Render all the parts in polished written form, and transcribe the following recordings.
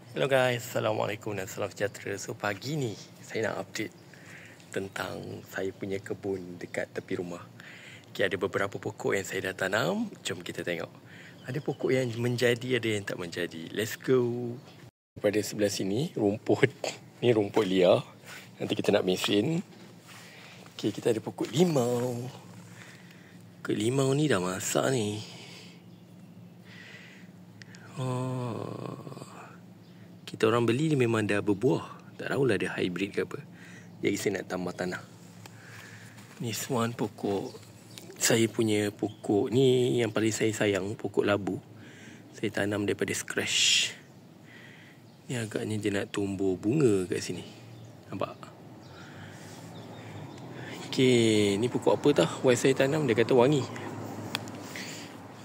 Hello guys, Assalamualaikum dan salam sejahtera. So pagi ni saya nak update tentang saya punya kebun dekat tepi rumah. Okay, ada beberapa pokok yang saya dah tanam. Jom kita tengok. Ada pokok yang menjadi, ada yang tak menjadi. Let's go. Pada sebelah sini rumput. Ni rumput liar. Nanti kita nak mesin. Okay, kita ada pokok limau. Pokok limau ni dah masak ni. Kita orang beli ni memang dah berbuah. Tak tahulah dia hybrid ke apa. Jadi saya nak tambah tanah. Ni one pokok. Saya punya pokok ni yang paling saya sayang, pokok labu. Saya tanam daripada scratch. Ni agaknya dia nak tumbuh bunga kat sini. Nampak? Okay, ni pokok apa tah? Why saya tanam? Dia kata wangi.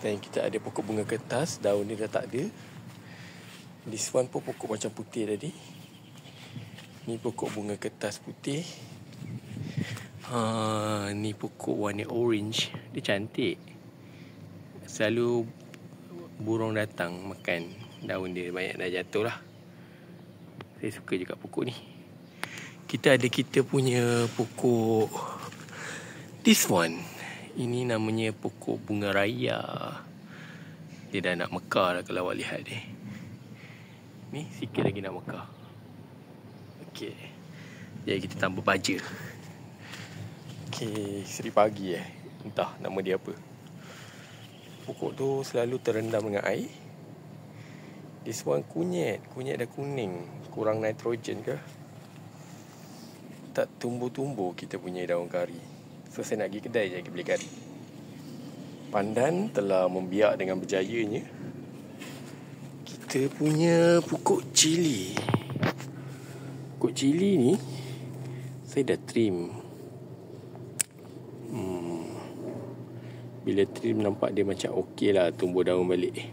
Dan kita ada pokok bunga kertas. Daun dia dah tak ada. This one pun pokok macam putih tadi. Ni pokok bunga kertas putih. Ni pokok warna orange. Dia cantik. Selalu burung datang makan. Daun dia banyak dah jatuh lah. Saya suka juga pokok ni. Kita punya pokok. This one. Ini namanya pokok bunga raya. Dia dah nak mekar lah kalau awak lihat dia. Ni sikit lagi nak mekar. Okey. Jadi kita tambah baja. Okey, Seri Pagi entah nama dia apa. Pokok tu selalu terendam dengan air. This one kunyit dah kuning. Kurang nitrogen ke? Tak tumbuh-tumbuh kita punya daun kari. So saya nak pergi kedai je beli kari. Pandan telah membiak dengan berjayanya. Kita punya pokok cili. Pokok cili ni saya dah trim. Bila trim nampak dia macam okey lah, tumbuh daun balik.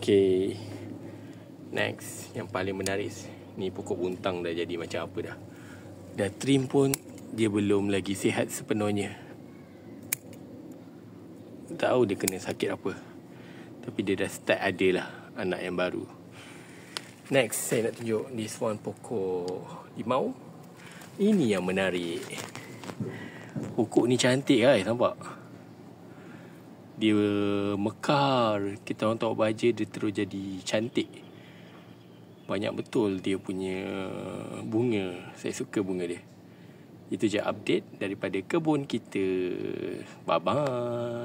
Okay, next yang paling menarik ni pokok buntang dah jadi macam apa dah. Dah trim pun dia belum lagi sihat sepenuhnya. Tahu dia kena sakit apa. Tapi dia dah start ada lah anak yang baru. Next saya nak tunjuk this one pokok limau. Ini yang menarik. Pokok ni cantik guys, nampak? Dia mekar. Kita orang tahu baja dia terus jadi cantik. Banyak betul dia punya bunga. Saya suka bunga dia. Itu je update daripada kebun kita. Bye-bye.